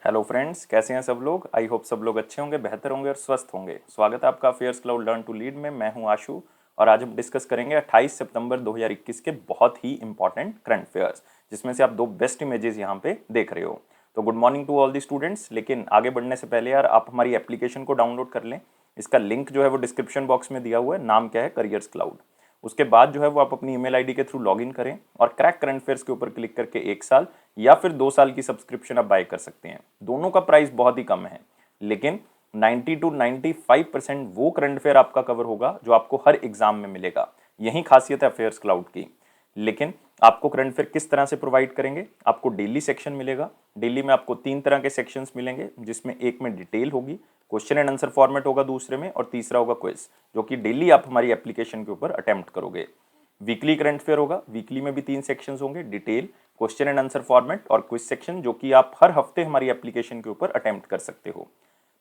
Hello friends, कैसे हैं सब लोग। आई होप सब लोग अच्छे होंगे, बेहतर होंगे और स्वस्थ होंगे। स्वागत है आपका Affairs Cloud learn to lead में। मैं हूं आशु और आज हम डिस्कस करेंगे 28 सितंबर 2021 के बहुत ही इंपॉर्टेंट करंट अफेयर्स, जिसमें से आप दो बेस्ट इमेजेस यहाँ पे देख रहे हो। तो good morning to all the students. लेकिन आगे बढ़ने से पहले यार आप हमारी एप्लीकेशन को डाउनलोड कर लें। इसका लिंक जो है वो डिस्क्रिप्शन बॉक्स में दिया हुआ है। नाम क्या है, करियर्स क्लाउड। उसके बाद जो है वो आप अपनी ईमेल आईडी के थ्रू लॉगिन करें और क्रैक करंट अफेयर्स के ऊपर क्लिक करके 1 साल या फिर 2 साल की सब्सक्रिप्शन आप बाय कर सकते हैं। दोनों का प्राइस बहुत ही कम है, लेकिन 90 to 95% वो करंट अफेयर आपका कवर होगा जो आपको हर एग्जाम में मिलेगा। यही खासियत है अफेयर्स क्लाउड की। लेकिन आपको करंट अफेयर किस तरह से प्रोवाइड करेंगे, आपको डेली सेक्शन मिलेगा। डेली में आपको 3 तरह के सेक्शंस मिलेंगे, जिसमें एक में डिटेल होगी, क्वेश्चन एंड आंसर फॉर्मेट होगा दूसरे में, और तीसरा होगा क्विज, जो कि डेली आप हमारी एप्लीकेशन के ऊपर अटेम्प्ट करोगे। वीकली करंट अफेयर होगा। वीकली में भी 3 सेक्शंस होंगे, detail, question and answer format और क्विज सेक्शन, जो कि आप हर हफ्ते हमारी एप्लीकेशन के ऊपर अटेम्प्ट कर सकते हो।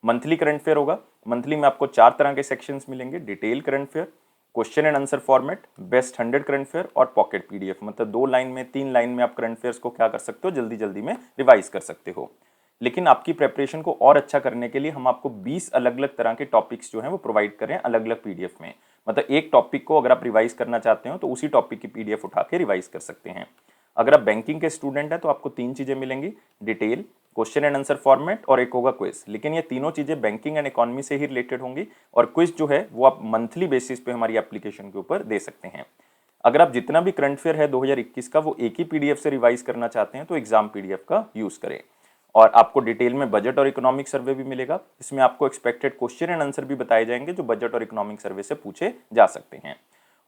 मंथली करंट अफेयर होगा। मंथली में आपको 4 तरह के सेक्शंस मिलेंगे, detail current affair, question and answer format, best 100 current affair और पॉकेट पीडीएफ। मतलब 2 लाइन में 3 लाइन में आप करंट अफेयर्स को क्या कर सकते हो, जल्दी जल्दी में रिवाइज कर सकते हो। लेकिन आपकी प्रेपरेशन को और अच्छा करने के लिए हम आपको 20 अलग अलग तरह के टॉपिक्स जो हैं वो प्रोवाइड कर रहे हैं अलग अलग पीडीएफ में। मतलब एक टॉपिक को अगर आप रिवाइज करना चाहते हो तो उसी टॉपिक की पीडीएफ उठा के रिवाइज कर सकते हैं। अगर आप बैंकिंग के स्टूडेंट हैं तो आपको 3 चीजें मिलेंगी, detail, question and answer format और एक होगा क्विज। लेकिन ये तीनों चीजें बैंकिंग एंड इकोनॉमी से ही रिलेटेड होंगी, और क्विज जो है वो आप मंथली बेसिस पे हमारी एप्लीकेशन के ऊपर दे सकते हैं। अगर आप जितना भी करंट अफेयर है 2021 का वो एक ही पीडीएफ से रिवाइज करना चाहते हैं तो एग्जाम पीडीएफ का यूज करें। और आपको डिटेल में बजट और इकोनॉमिक सर्वे भी मिलेगा। इसमें आपको एक्सपेक्टेड क्वेश्चन एंड आंसर भी बताए जाएंगे जो बजट और इकोनॉमिक सर्वे से पूछे जा सकते हैं।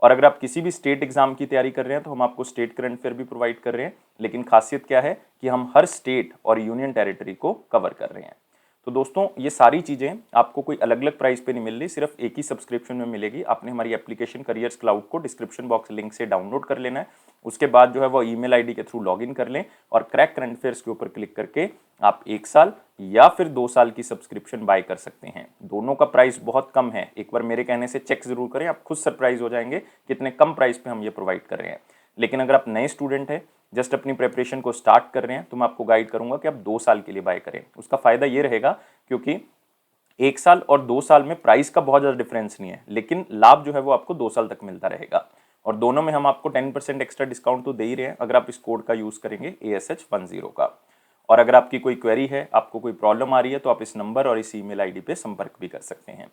और अगर आप किसी भी स्टेट एग्जाम की तैयारी कर रहे हैं तो हम आपको स्टेट करंट अफेयर भी प्रोवाइड कर रहे हैं। लेकिन खासियत क्या है कि हम हर स्टेट और यूनियन टेरिटरी को कवर कर रहे हैं। तो दोस्तों ये सारी चीज़ें आपको कोई अलग अलग प्राइस पे नहीं मिल रही, सिर्फ एक ही सब्सक्रिप्शन में मिलेगी। आपने हमारी एप्लीकेशन करियर्स क्लाउड को डिस्क्रिप्शन बॉक्स लिंक से डाउनलोड कर लेना है। उसके बाद जो है वो ईमेल आईडी के थ्रू लॉगिन कर लें और क्रैक करंट अफेयर्स के ऊपर क्लिक करके आप 1 साल या फिर 2 साल की सब्सक्रिप्शन बाय कर सकते हैं। दोनों का प्राइस बहुत कम है। एक बार मेरे कहने से चेक जरूर करें, आप खुद सरप्राइज हो जाएंगे कितने कम प्राइस पे हम ये प्रोवाइड कर रहे हैं। लेकिन अगर आप नए स्टूडेंट हैं, जस्ट अपनी प्रेपरेशन को स्टार्ट कर रहे हैं, तो मैं आपको गाइड करूंगा कि आप 2 साल के लिए बाय करें। उसका फायदा ये रहेगा क्योंकि 1 साल और 2 साल में प्राइस का बहुत ज्यादा डिफरेंस नहीं है, लेकिन लाभ जो है वो आपको 2 साल तक मिलता रहेगा। और दोनों में हम आपको 10% एक्स्ट्रा डिस्काउंट तो दे ही रहे हैं अगर आप इस कोड का यूज करेंगे ASH10 का। और अगर आपकी कोई क्वेरी है, आपको कोई प्रॉब्लम आ रही है, तो आप इस नंबर और इस ईमेल आईडी पे संपर्क भी कर सकते हैं।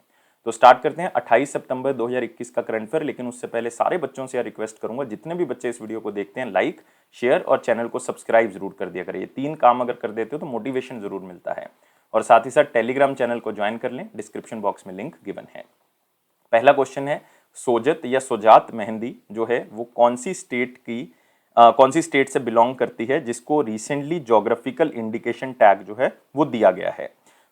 तो स्टार्ट करते हैं 28 सितंबर 2021 का करंट अफेयर। लेकिन उससे पहले सारे बच्चों से रिक्वेस्ट करूंगा, जितने भी बच्चे इस वीडियो को देखते हैं, लाइक, शेयर और चैनल को सब्सक्राइब जरूर कर दिया करें। ये 3 काम अगर कर देते हो तो मोटिवेशन जरूर मिलता है। और साथ ही साथ टेलीग्राम चैनल को ज्वाइन कर लें, डिस्क्रिप्शन बॉक्स में लिंक गिवन है। पहला क्वेश्चन है, सोजत या सुजात मेहंदी जो है वो कौन सी स्टेट से बिलोंग करती है जिसको रिसेंटली ज्योग्राफिकल इंडिकेशन टैग जो है वो दिया गया है।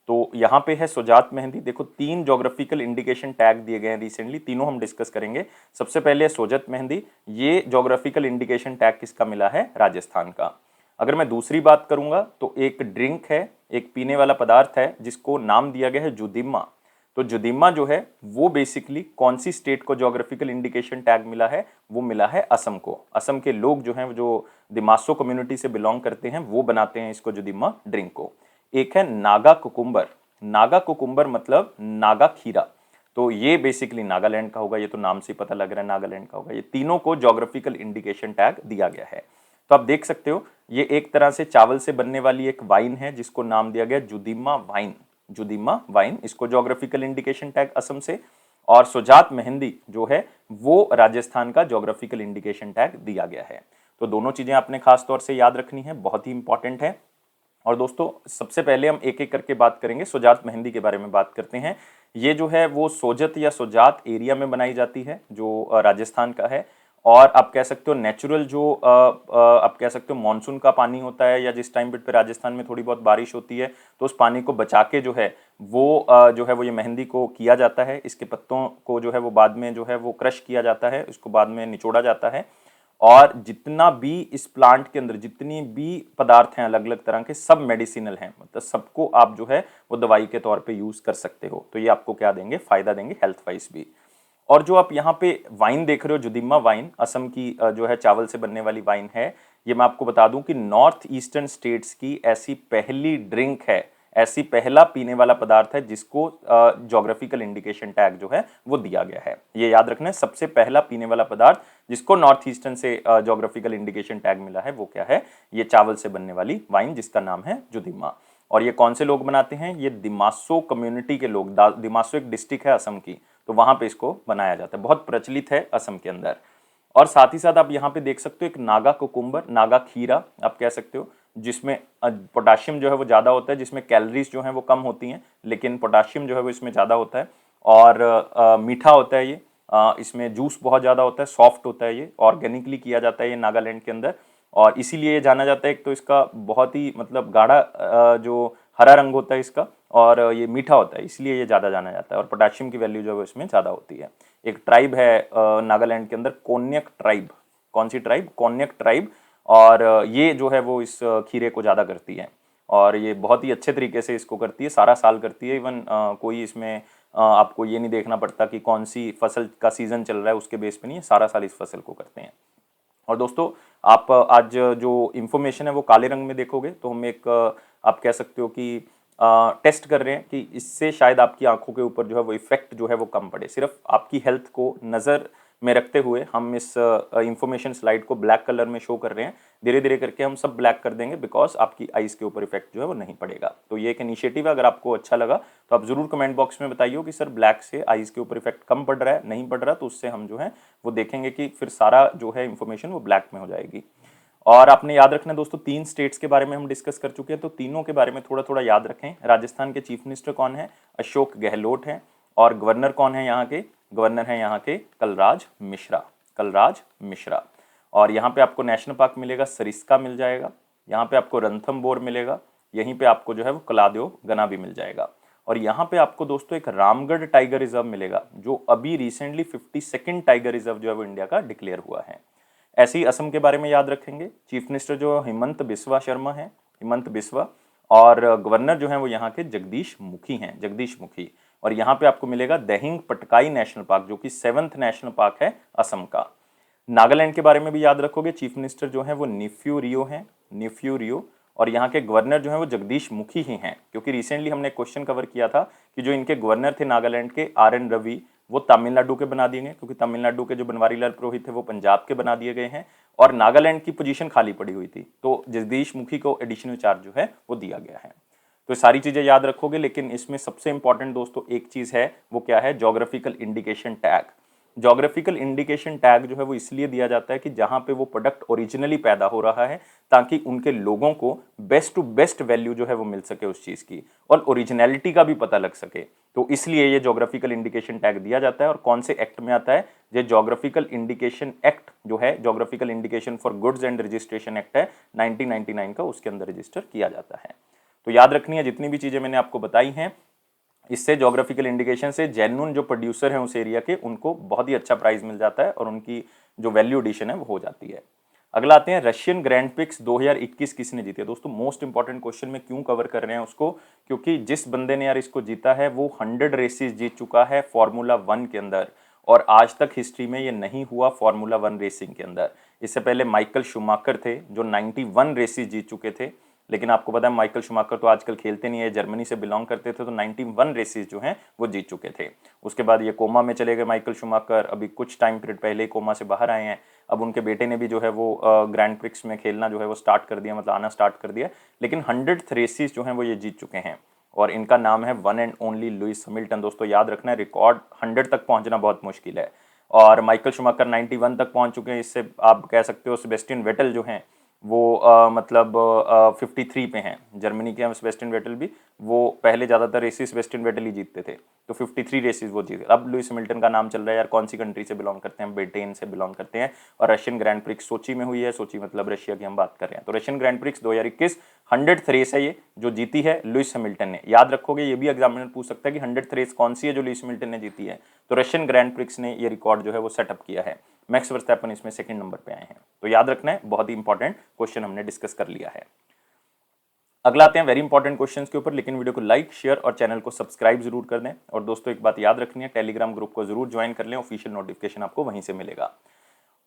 तो यहाँ पे है सुजात मेहंदी। देखो 3 ज्योग्राफिकल इंडिकेशन टैग दिए गए हैं रिसेंटली, तीनों हम डिस्कस करेंगे। सबसे पहले है सोजत मेहंदी। ये ज्योग्राफिकल इंडिकेशन टैग किसका मिला है, राजस्थान का। अगर मैं दूसरी बात करूंगा तो एक ड्रिंक है, एक पीने वाला पदार्थ है जिसको नाम दिया गया है जुदिम्मा। तो जुदिम्मा जो है वो बेसिकली कौन सी स्टेट को ज्योग्राफिकल इंडिकेशन टैग मिला है, वो मिला है असम को। असम के लोग जो हैं, जो दिमासो कम्युनिटी से बिलोंग करते हैं, वो बनाते हैं इसको जुदिम्मा ड्रिंक को। एक है नागा कुकुम्बर। नागा कुकुम्बर मतलब नागा खीरा। तो ये बेसिकली नागालैंड का होगा, ये तो नाम से पता लग रहा है नागालैंड का होगा। ये तीनों को ज्योग्राफिकल इंडिकेशन टैग दिया गया है। तो आप देख सकते हो ये एक तरह से चावल से बनने वाली एक वाइन है जिसको नाम दिया गया जुदिम्मा वाइन। जुदिम्मा वाइन, इसको ज्योग्राफिकल इंडिकेशन टैग असम से। और सुजात मेहंदी जो है वो राजस्थान का ज्योग्राफिकल इंडिकेशन टैग दिया गया है। तो दोनों चीजें आपने खास तौर से याद रखनी है, बहुत ही इंपॉर्टेंट है। और दोस्तों सबसे पहले हम एक एक करके बात करेंगे, सुजात मेहंदी के बारे में बात करते हैं। ये जो है वो सोजत या सुजात एरिया में बनाई जाती है जो राजस्थान का है। और आप कह सकते हो नेचुरल जो आप कह सकते हो मॉनसून का पानी होता है, या जिस टाइम पे राजस्थान में थोड़ी बहुत बारिश होती है तो उस पानी को बचा के जो है वो ये मेहंदी को किया जाता है। इसके पत्तों को जो है वो बाद में जो है वो क्रश किया जाता है, इसको बाद में निचोड़ा जाता है। और जितना भी इस प्लांट के अंदर जितनी भी पदार्थ हैं अलग अलग तरह के, सब मेडिसिनल हैं। मतलब सबको आप जो है वो दवाई के तौर पे यूज कर सकते हो। तो ये आपको क्या देंगे, फायदा देंगे हेल्थ वाइज भी। और जो आप यहाँ पे वाइन देख रहे हो, जुदिम्मा वाइन, असम की जो है चावल से बनने वाली वाइन है। ये मैं आपको बता दूं कि नॉर्थ ईस्टर्न स्टेट्स की ऐसी पहली ड्रिंक है, ऐसी पहला पीने वाला पदार्थ है जिसको ज्योग्राफिकल इंडिकेशन टैग जो है वो दिया गया है। ये याद रखना है, सबसे पहला पीने वाला पदार्थ जिसको नॉर्थ ईस्टर्न से ज्योग्राफिकल इंडिकेशन टैग मिला है वो क्या है, ये चावल से बनने वाली वाइन जिसका नाम है जुदिमा। और ये कौन से लोग बनाते हैं, ये दिमासो कम्युनिटी के लोग, दिमासो एक डिस्ट्रिक्ट है असम की, तो वहां पे इसको बनाया जाता है, बहुत प्रचलित है असम के अंदर। और साथ ही साथ आप यहाँ पे देख सकते हो एक नागा कुकुम्बर, नागा खीरा आप कह सकते हो, जिसमें पोटाशियम जो है वो ज़्यादा होता है, जिसमें कैलोरीज जो है वो कम होती हैं, लेकिन पोटाशियम जो है वो इसमें ज़्यादा होता है। और मीठा होता है ये, इसमें जूस बहुत ज़्यादा होता है, सॉफ्ट होता है, ये ऑर्गेनिकली किया जाता है ये नागालैंड के अंदर। और इसीलिए ये जाना जाता है, एक तो इसका बहुत ही मतलब गाढ़ा जो हरा रंग होता है इसका, और ये मीठा होता है, इसलिए ये ज़्यादा जाना जाता है। और पोटाशियम की वैल्यू जो है इसमें ज़्यादा होती है। एक ट्राइब है नागालैंड के अंदर, कोन्यक ट्राइब। कौन सी ट्राइब, कोन्यक ट्राइब। और ये जो है वो इस खीरे को ज़्यादा करती है, और ये बहुत ही अच्छे तरीके से इसको करती है, सारा साल करती है। इवन कोई इसमें आपको ये नहीं देखना पड़ता कि कौन सी फसल का सीजन चल रहा है उसके बेस पे नहीं, सारा साल इस फसल को करते हैं। और दोस्तों आप आज जो इन्फॉर्मेशन है वो काले रंग में देखोगे तो हम एक आप कह सकते हो कि टेस्ट कर रहे हैं कि इससे शायद आपकी आंखों के ऊपर जो है वो इफेक्ट जो है वो कम पड़े। सिर्फ आपकी हेल्थ को नज़र में रखते हुए हम इस इंफॉर्मेशन स्लाइड को ब्लैक कलर में शो कर रहे हैं। धीरे धीरे करके हम सब ब्लैक कर देंगे, बिकॉज आपकी आइज़ के ऊपर इफेक्ट जो है वो नहीं पड़ेगा। तो ये एक इनिशिएटिव है, अगर आपको अच्छा लगा तो आप ज़रूर कमेंट बॉक्स में बताइए कि सर ब्लैक से आइज़ के ऊपर इफेक्ट कम पड़ रहा है, नहीं पड़ रहा, तो उससे हम जो है वो देखेंगे कि फिर सारा जो है इन्फॉर्मेशन वो ब्लैक में हो जाएगी। और आपने याद रखना है दोस्तों, 3 स्टेट्स के बारे में हम डिस्कस कर चुके हैं, तो तीनों के बारे में थोड़ा थोड़ा याद रखें। राजस्थान के चीफ मिनिस्टर कौन है, अशोक गहलोत हैं। और गवर्नर कौन है यहाँ के, गवर्नर हैं यहाँ के कलराज मिश्रा, कलराज मिश्रा। और यहाँ पे आपको नेशनल पार्क मिलेगा, सरिस्का मिल जाएगा, यहाँ पे आपको रणथंबोर मिलेगा, यहीं पे आपको जो है वो कलादेव गना भी मिल जाएगा। और यहाँ पे आपको दोस्तों एक रामगढ़ टाइगर रिजर्व मिलेगा, जो अभी रिसेंटली 52nd टाइगर रिजर्व जो है वो इंडिया का डिक्लेयर हुआ है। ऐसे ही असम के बारे में याद रखेंगे, चीफ मिनिस्टर जो हिमंत बिस्वा शर्मा है, हिमंत बिस्वा। और गवर्नर जो है वो यहाँ के जगदीश मुखी हैं, जगदीश मुखी। और यहाँ पे आपको मिलेगा दहिंग पटकाई नेशनल पार्क, जो कि 7th नेशनल पार्क है असम का। नागालैंड के बारे में भी याद रखोगे, चीफ मिनिस्टर जो है वो निफ्यू रियो हैं, निफ्यू रियो। और यहाँ के गवर्नर जो है वो जगदीश मुखी ही हैं, क्योंकि रिसेंटली हमने क्वेश्चन कवर किया था कि जो इनके गवर्नर थे नागालैंड के, RN रवि, वो तमिलनाडु के बना दिए गए, क्योंकि तमिलनाडु के जो बनवारी लाल पुरोहित थे वो पंजाब के बना दिए गए हैं, और नागालैंड की पोजीशन खाली पड़ी हुई थी, तो जगदीश मुखी को एडिशनल चार्ज जो है वो दिया गया है। तो सारी चीजें याद रखोगे, लेकिन इसमें सबसे इंपॉर्टेंट दोस्तों एक चीज है, वो क्या है, geographical indication tag. Geographical indication tag जो है वो इसलिए दिया जाता है कि जहां पे वो प्रोडक्ट ओरिजिनली पैदा हो रहा है, ताकि उनके लोगों को बेस्ट टू बेस्ट वैल्यू जो है वो मिल सके उस चीज की, और ओरिजिनलिटी का भी पता लग सके। तो इसलिए ये ज्योग्राफिकल इंडिकेशन टैग दिया जाता है। और कौन से एक्ट में आता है, ये ज्योग्राफिकल इंडिकेशन एक्ट जो है, geographical indication for goods and registration act है 1999 का, उसके अंदर रजिस्टर किया जाता है। तो याद रखनी है जितनी भी चीजें मैंने आपको बताई हैं, इससे ज्योग्राफिकल इंडिकेशन से जेन्युइन जो प्रोड्यूसर हैं उस एरिया के, उनको बहुत ही अच्छा प्राइस मिल जाता है, और उनकी जो वैल्यू एडिशन है वो हो जाती है। अगला आते हैं, रशियन ग्रैंड प्रिक्स 2021 किसने जीती है। दोस्तों मोस्ट इंपॉर्टेंट क्वेश्चन में क्यों कवर कर रहे हैं उसको, क्योंकि जिस बंदे ने यार इसको जीता है वो 100 रेसेस जीत चुका है फार्मूला 1 के अंदर, और आज तक हिस्ट्री में ये नहीं हुआ फार्मूला 1 रेसिंग के अंदर। इससे पहले माइकल शूमाकर थे जो 91 रेसेस जीत चुके थे, लेकिन आपको पता है माइकल शूमाकर तो आजकल खेलते नहीं है, जर्मनी से बिलोंग करते थे, तो 91 रेसेस जो हैं वो जीत चुके थे। उसके बाद ये कोमा में चले गए माइकल शूमाकर, अभी कुछ टाइम पीरियड पहले ही कोमा से बाहर आए हैं। अब उनके बेटे ने भी जो है वो ग्रैंड प्रिक्स में खेलना जो है वो स्टार्ट कर दिया, मतलब आना स्टार्ट कर दिया, लेकिन 100th रेसेस जो हैं वो ये जीत चुके हैं, और इनका नाम है one and only Lewis Hamilton. दोस्तों याद रखना है, रिकॉर्ड 100 तक पहुंचना बहुत मुश्किल है, और माइकल शूमाकर 91 तक पहुंच चुके हैं। इससे आप कह सकते हो सेबेस्टियन वेटल जो हैं वो मतलब 53 पे हैं, जर्मनी के सेबेस्टियन वेटल भी, वो पहले ज़्यादातर रेसेस सेबेस्टियन वेटल ही जीतते थे, तो 53 रेसेस वो जीते। अब लुइस हैमिल्टन का नाम चल रहा है यार, कौन सी कंट्री से बिलोंग करते हैं, ब्रिटेन से बिलोंग करते हैं, और रशियन ग्रैंड प्रिक्स सोची में हुई है, सोची मतलब रशिया की हम बात कर रहे हैं। तो Russian grand prix 2021 100th race है ये जो जीती है लुइस हैमिल्टन ने। याद रखोगे, ये भी एग्जामिनर पूछ सकता है कि 100th रेस कौन सी है जो लुइस हैमिल्टन ने जीती है, तो रशियन ग्रैंड प्रिक्स ने ये रिकॉर्ड जो है वो सेटअप किया है। मैक्स वर्स्टैपन इसमें सेकंड नंबर पे आए हैं। तो याद रखना है, बहुत ही इंपॉर्टेंट क्वेश्चन हमने डिस्कस कर लिया है। अगला आते हैं वेरी इंपॉर्टेंट क्वेश्चंस के ऊपर, लेकिन वीडियो को लाइक, शेयर और चैनल को सब्सक्राइब जरूर कर दें। और दोस्तों एक बात याद रखनी है, टेलीग्राम ग्रुप को जरूर ज्वाइन कर लें, ऑफिशियल नोटिफिकेशन आपको वहीं से मिलेगा।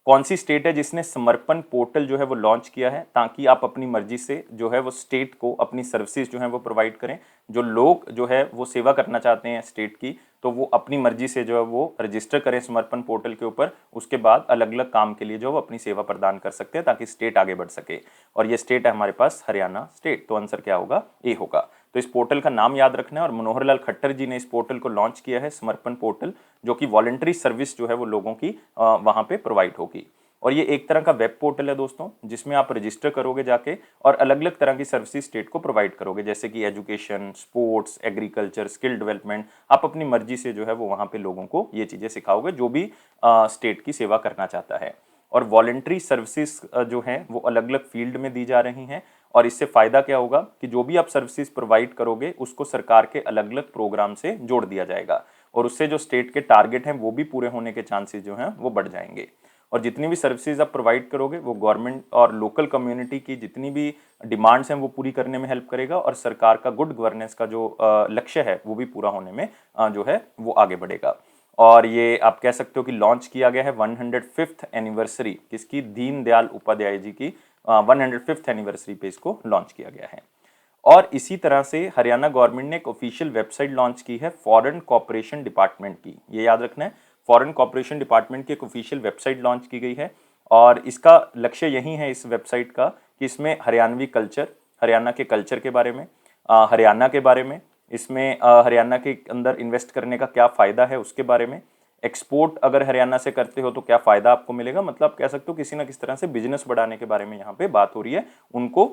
कौन सी स्टेट है जिसने समर्पण पोर्टल जो है वो लॉन्च किया है, ताकि आप अपनी मर्जी से जो है वो स्टेट को अपनी सर्विसेज जो है वो प्रोवाइड करें। जो लोग जो है वो सेवा करना चाहते हैं स्टेट की, तो वो अपनी मर्जी से जो है वो रजिस्टर करें समर्पण पोर्टल के ऊपर। उसके बाद अलग अलग काम के लिए जो वो अपनी सेवा प्रदान कर सकते हैं, ताकि स्टेट आगे बढ़ सके। और ये स्टेट है हमारे पास हरियाणा स्टेट। तो आंसर क्या होगा? ए होगा। तो इस पोर्टल का नाम याद रखना है, और मनोहर लाल खट्टर जी ने इस पोर्टल को लॉन्च किया है, समर्पण पोर्टल, जो कि वॉलंटरी सर्विस जो है वो लोगों की वहाँ पे प्रोवाइड होगी। और ये एक तरह का वेब पोर्टल है दोस्तों, जिसमें आप रजिस्टर करोगे जाके और अलग अलग तरह की सर्विसेज स्टेट को प्रोवाइड करोगे, जैसे कि education, sports, agriculture, skill development. आप अपनी मर्जी से जो है वो वहाँ पे लोगों को ये चीज़ें सिखाओगे, जो भी स्टेट की सेवा करना चाहता है। और वॉलंटरी सर्विसेज जो हैं वो अलग अलग फील्ड में दी जा रही हैं। और इससे फ़ायदा क्या होगा कि जो भी आप सर्विसेज प्रोवाइड करोगे उसको सरकार के अलग अलग प्रोग्राम से जोड़ दिया जाएगा, और उससे जो स्टेट के टारगेट हैं वो भी पूरे होने के चांसेस जो हैं वो बढ़ जाएंगे। और जितनी भी सर्विसेज आप प्रोवाइड करोगे वो गवर्नमेंट और लोकल कम्युनिटी की जितनी भी डिमांड्स हैं वो पूरी करने में हेल्प करेगा, और सरकार का गुड गवर्नेंस का जो लक्ष्य है वो भी पूरा होने में जो है वो आगे बढ़ेगा। और ये आप कह सकते हो कि लॉन्च किया गया है 105th एनिवर्सरी किसकी? दीनदयाल उपाध्याय जी की 105th एनिवर्सरी पे इसको लॉन्च किया गया है। और इसी तरह से हरियाणा गवर्नमेंट ने एक ऑफिशियल वेबसाइट लॉन्च की है फॉरेन कॉपरेशन डिपार्टमेंट की, ये याद रखना है। फॉरेन कॉपरेशन डिपार्टमेंट की एक ऑफिशियल वेबसाइट लॉन्च की गई है, और इसका लक्ष्य यही है इस वेबसाइट का कि इसमें हरियाणवी कल्चर, हरियाणा के कल्चर के बारे में, हरियाणा के बारे में, इसमें हरियाणा के अंदर इन्वेस्ट करने का क्या फ़ायदा है उसके बारे में, एक्सपोर्ट अगर हरियाणा से करते हो तो क्या फ़ायदा आपको मिलेगा, मतलब आप कह सकते हो किसी ना किसी तरह से बिजनेस बढ़ाने के बारे में यहाँ पे बात हो रही है उनको,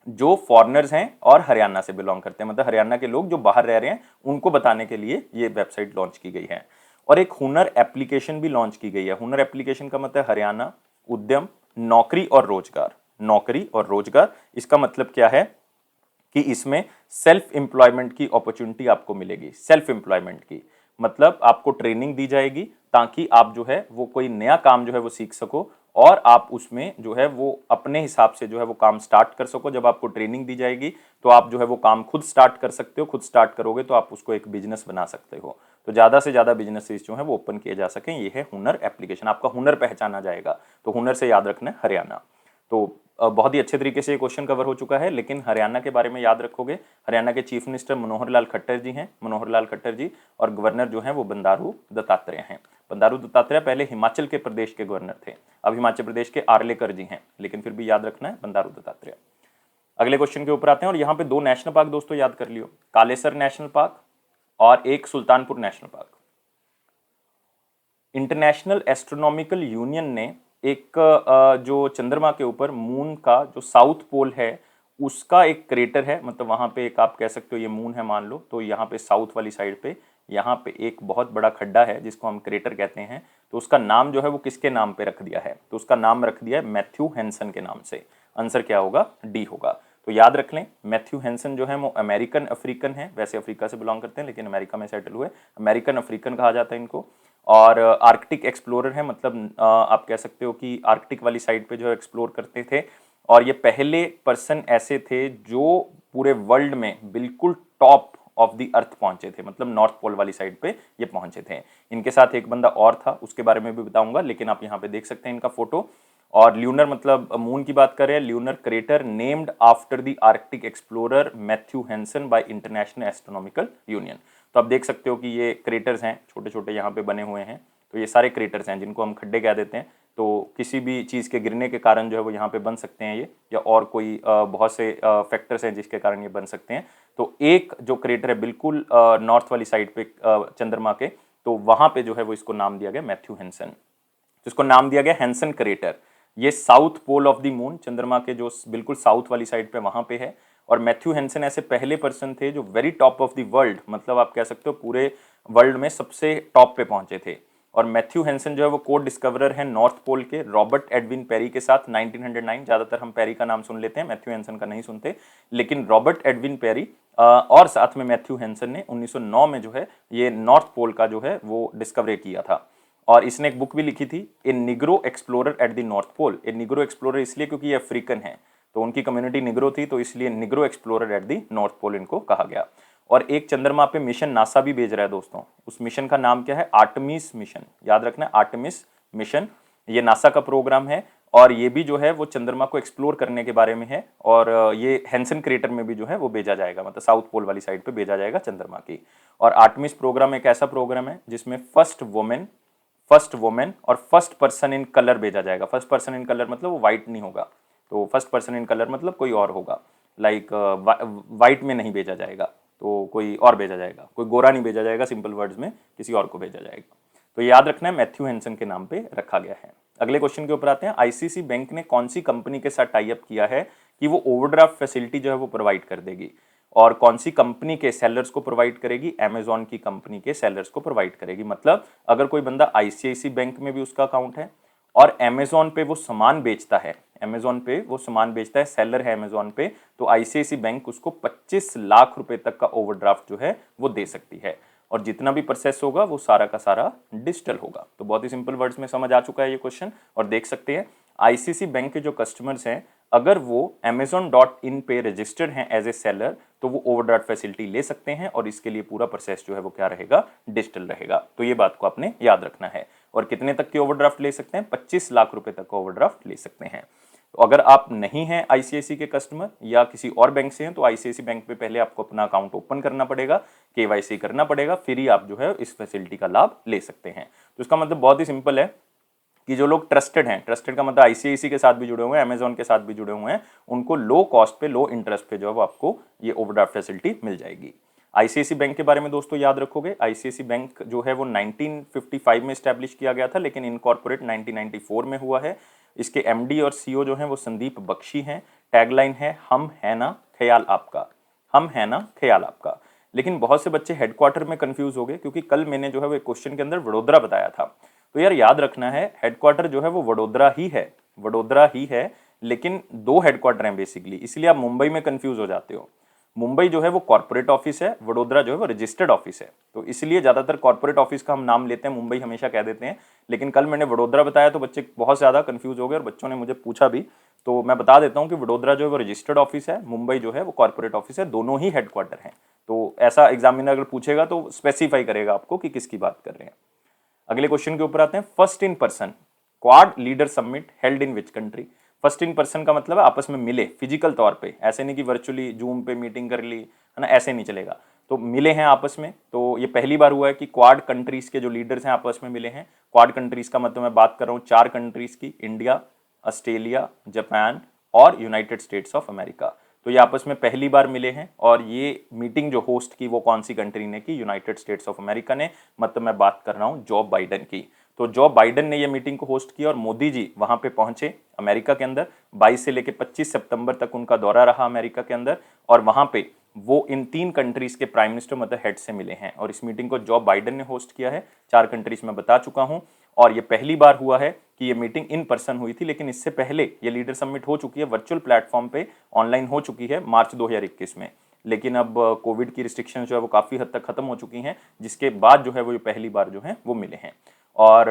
जो फॉरेनर्स हैं और हरियाणा से बिलोंग करते हैं, मतलब हरियाणा के लोग जो बाहर रह रहे हैं उनको बताने के लिए ये वेबसाइट लॉन्च की गई है। और एक हुनर एप्लीकेशन भी लॉन्च की गई है। हुनर एप्लीकेशन का मतलब हरियाणा उद्यम नौकरी और रोजगार। नौकरी और रोजगार, इसका मतलब क्या है कि इसमें सेल्फ एम्प्लॉयमेंट की अपॉर्चुनिटी आपको मिलेगी। सेल्फ एम्प्लॉयमेंट की मतलब आपको ट्रेनिंग दी जाएगी, ताकि आप जो है वो कोई नया काम जो है वो सीख सको, और आप उसमें जो है वो अपने हिसाब से जो है वो काम स्टार्ट कर सको। जब आपको ट्रेनिंग दी जाएगी तो आप जो है वो काम खुद स्टार्ट कर सकते हो। खुद स्टार्ट करोगे तो आप उसको एक बिजनेस बना सकते हो। तो ज़्यादा से ज़्यादा बिजनेसेस जो है वो ओपन किए जा सकें, ये है हुनर एप्लीकेशन। आपका हुनर पहचाना जाएगा, तो हुनर से याद रखना है हरियाणा। तो बहुत ही अच्छे तरीके से ये क्वेश्चन कवर हो चुका है, लेकिन हरियाणा के बारे में याद रखोगे, हरियाणा के चीफ मिनिस्टर मनोहर लाल खट्टर जी हैं, मनोहर लाल खट्टर जी, और गवर्नर जो हैं वो बंडारू दत्तात्रेय हैं। बंडारू दत्तात्रेय पहले हिमाचल के प्रदेश के गवर्नर थे, अब हिमाचल प्रदेश के आर्लेकर जी हैं, लेकिन फिर भी याद रखना है बंडारू दत्तात्रेय। अगले क्वेश्चन के ऊपर आते हैं, और यहाँ पे दो नेशनल पार्क दोस्तों याद कर लियो, कालेसर नेशनल पार्क और एक Sultanpur national park. International Astronomical union ने एक जो चंद्रमा के ऊपर मून का जो साउथ पोल है उसका एक क्रेटर है, मतलब वहाँ पे एक आप कह सकते हो ये मून है मान लो, तो यहाँ पे साउथ वाली साइड पे यहाँ पे एक बहुत बड़ा खड्डा है जिसको हम क्रेटर कहते हैं। तो उसका नाम जो है वो किसके नाम पे रख दिया है? तो उसका नाम रख दिया है मैथ्यू हैंसन के नाम से। आंसर क्या होगा? डी होगा। तो याद रख लें, मैथ्यू हैंसन जो है वो अमेरिकन अफ्रीकन है, वैसे अफ्रीका से बिलोंग करते हैं लेकिन अमेरिका में सेटल हुए, अमेरिकन अफ्रीकन कहा जाता है इनको। और आर्कटिक एक्सप्लोरर है, मतलब आप कह सकते हो कि आर्कटिक वाली साइड पे जो एक्सप्लोर करते थे। और ये पहले पर्सन ऐसे थे जो पूरे वर्ल्ड में बिल्कुल टॉप ऑफ द अर्थ पहुंचे थे, मतलब नॉर्थ पोल वाली साइड पे ये पहुंचे थे। इनके साथ एक बंदा और था, उसके बारे में भी बताऊंगा, लेकिन आप यहाँ पे देख सकते हैं इनका फोटो। और ल्यूनर मतलब मून की बात कर रहे हैं, lunar crater named after the Arctic explorer Matthew Henson by International Astronomical Union. तो आप देख सकते हो कि ये क्रेटर्स हैं, छोटे छोटे यहाँ पे बने हुए हैं। तो ये सारे क्रेटर्स हैं जिनको हम खड्डे कह देते हैं। तो किसी भी चीज़ के गिरने के कारण जो है वो यहाँ पे बन सकते हैं ये, या और कोई बहुत से फैक्टर्स हैं जिसके कारण ये बन सकते हैं। तो एक जो क्रेटर है बिल्कुल नॉर्थ वाली साइड पे चंद्रमा के, तो वहाँ पे जो है वो इसको नाम दिया गया मैथ्यू हैंसन। तो इसको नाम दिया गया हैंसन क्रेटर। ये south pole of the moon, चंद्रमा के जो बिल्कुल साउथ वाली साइड पे वहाँ पे है। और मैथ्यू हैंसन ऐसे पहले पर्सन थे जो very top of the world, मतलब आप कह सकते हो पूरे वर्ल्ड में सबसे टॉप पे पहुंचे थे। और मैथ्यू हैंसन जो है वो को डिस्कवरर है नॉर्थ पोल के रॉबर्ट एडविन पेरी के साथ 1909। ज़्यादातर हम पेरी का नाम सुन लेते हैं, मैथ्यू हैंसन का नहीं सुनते, लेकिन रॉबर्ट एडविन पेरी और साथ में मैथ्यू हैंसन ने 1909 में जो है ये नॉर्थ पोल का जो है वो डिस्कवरी किया था। और इसने एक बुक भी लिखी थी, a Negro explorer at the north Pole. A Negro explorer इसलिए क्योंकि ये अफ्रीकन है, तो उनकी कम्युनिटी निग्रो थी, तो इसलिए Negro explorer at the north pole इनको कहा गया। और एक चंद्रमा पे मिशन नासा भी भेज रहा है दोस्तों, उस मिशन का नाम क्या है? Artemis mission. याद रखना है आर्टेमिस मिशन। ये नासा का प्रोग्राम है और ये भी जो है वो चंद्रमा को एक्सप्लोर करने के बारे में है। और ये हैंसन क्रेटर में भी जो है वो भेजा जाएगा, मतलब साउथ पोल वाली साइड पे भेजा जाएगा चंद्रमा की। और आर्टेमिस प्रोग्राम एक ऐसा प्रोग्राम है जिसमें फर्स्ट वुमेन और फर्स्ट पर्सन इन कलर भेजा जाएगा। फर्स्ट पर्सन इन कलर मतलब वो वाइट नहीं होगा, तो फर्स्ट पर्सन इन कलर मतलब कोई और होगा, लाइक वाइट में नहीं भेजा जाएगा, तो कोई और भेजा जाएगा, कोई गोरा नहीं भेजा जाएगा, सिंपल वर्ड्स में किसी और को भेजा जाएगा। तो याद रखना है, मैथ्यू हैंसन के नाम पे रखा गया है। अगले क्वेश्चन के ऊपर आते हैं। आईसीसी बैंक ने कौन सी कंपनी के साथ टाई अप किया है कि वो ओवरड्राफ्ट फैसिलिटी जो है वो प्रोवाइड कर देगी, और कौन सी कंपनी के सेलर्स को प्रोवाइड करेगी? अमेजॉन की कंपनी के सेलर्स को प्रोवाइड करेगी। मतलब अगर कोई बंदा आईसीआईसी बैंक में भी उसका अकाउंट है और अमेजॉन पे वो सामान बेचता है, अमेजॉन पे वो सामान बेचता है, सेलर है अमेजॉन पे, तो आईसीआईसी बैंक उसको 25 लाख रुपए तक का ओवरड्राफ्ट जो है वो दे सकती है। और जितना भी प्रोसेस होगा वो सारा का सारा डिजिटल होगा। तो बहुत ही सिंपल वर्ड्स में समझ आ चुका है ये क्वेश्चन। और देख सकते हैं आईसीआईसी बैंक के जो कस्टमर्स हैं, अगर वो amazon.in पे रजिस्टर्ड हैं एज ए सेलर, तो वो ओवरड्राफ्ट फैसिलिटी ले सकते हैं और इसके लिए पूरा प्रोसेस जो है वो क्या रहेगा? डिजिटल रहेगा। तो ये बात को आपने याद रखना है। और कितने तक के ओवरड्राफ्ट ले सकते हैं? 25 लाख रुपए तक का ओवरड्राफ्ट ले सकते हैं। तो अगर आप नहीं हैं आईसीआईसी के कस्टमर या किसी और बैंक से हैं, तो आईसीआईसी बैंक पे पहले आपको अपना अकाउंट ओपन करना पड़ेगा, केवाईसी करना पड़ेगा, फिर ही आप जो है इस फैसिलिटी का लाभ ले सकते हैं। तो इसका मतलब बहुत ही सिंपल है कि जो लोग ट्रस्टेड हैं, ट्रस्टेड का मतलब आईसीआईसी के साथ भी जुड़े हुए हैं, अमेजॉन के साथ भी जुड़े हुए हैं, उनको लो कॉस्ट पे, लो इंटरेस्ट पे जो है वो आपको ये ओवरड्राफ्ट फैसिलिटी मिल जाएगी। आईसीआईसी बैंक के बारे में दोस्तों याद रखोगे, आईसीआईसी बैंक जो है वो 1955 में स्टैब्लिश किया गया था, लेकिन इनकॉर्पोरेट 1994 में हुआ है। इसके एमडी और सीईओ जो हैं वो संदीप बख्शी हैं। टैगलाइन है हम है ना ख्याल आपका, हम है ना ख्याल आपका। लेकिन बहुत से बच्चे हेडक्वार्टर में कंफ्यूज हो गए, क्योंकि कल मैंने जो है वो क्वेश्चन के अंदर वडोदरा बताया था। तो यार याद रखना है, हेडक्वार्टर जो है वो वडोदरा ही है, वडोदरा ही है, लेकिन दो हेडक्वार्टर हैं बेसिकली, इसलिए आप मुंबई में कंफ्यूज हो जाते हो। मुंबई जो है वो कॉर्पोरेट ऑफिस है, वडोदरा जो है वो रजिस्टर्ड ऑफिस है। तो इसलिए ज्यादातर कॉर्पोरेट ऑफिस का हम नाम लेते हैं, मुंबई हमेशा कह देते हैं। लेकिन कल मैंने वडोदरा बताया तो बच्चे बहुत ज्यादा कंफ्यूज हो गए और बच्चों ने मुझे पूछा भी। तो मैं बता देता हूं कि वडोदरा जो है वो रजिस्टर्ड ऑफिस है, मुंबई जो है वो कॉर्पोरेट ऑफिस है, दोनों ही हेडक्वार्टर हैं। तो ऐसा एग्जामिनर अगर पूछेगा तो स्पेसिफाई करेगा आपको कि किसकी बात कर रहे हैं। अगले क्वेश्चन के ऊपर आते हैं। First in person quad leader summit held in which country? First in person का मतलब है आपस में मिले फिजिकल तौर पे, ऐसे नहीं कि वर्चुअली जूम पे मीटिंग कर ली, है ना, ऐसे नहीं चलेगा। तो मिले हैं आपस में, तो ये पहली बार हुआ है कि क्वाड कंट्रीज के जो लीडर्स हैं आपस में मिले हैं। क्वाड कंट्रीज का मतलब मैं बात कर रहा हूँ 4 कंट्रीज की, इंडिया, ऑस्ट्रेलिया, जापान और यूनाइटेड स्टेट्स ऑफ अमेरिका। तो ये आपस में पहली बार मिले हैं। और ये मीटिंग जो होस्ट की वो कौन सी कंट्री ने की? यूनाइटेड स्टेट्स ऑफ अमेरिका ने, मतलब मैं बात कर रहा हूँ जो बाइडन की। तो जो बाइडन ने ये मीटिंग को होस्ट किया और मोदी जी वहां पे पहुंचे अमेरिका के अंदर। 22 से लेकर 25 सितंबर तक उनका दौरा रहा अमेरिका के अंदर, और वहां पे वो इन 3 कंट्रीज के प्राइम मिनिस्टर मतलब हेड से मिले हैं। और इस मीटिंग को जो बाइडन ने होस्ट किया है। 4 कंट्रीज में बता चुका हूं, और ये पहली बार हुआ है कि ये मीटिंग इन पर्सन हुई थी। लेकिन इससे पहले ये लीडर समिट हो चुकी है, वर्चुअल प्लेटफॉर्म पे ऑनलाइन हो चुकी है मार्च 2021 में। लेकिन अब कोविड की रिस्ट्रिक्शन जो है वो काफ़ी हद तक खत्म हो चुकी हैं, जिसके बाद जो है वो ये पहली बार जो है वो मिले हैं। और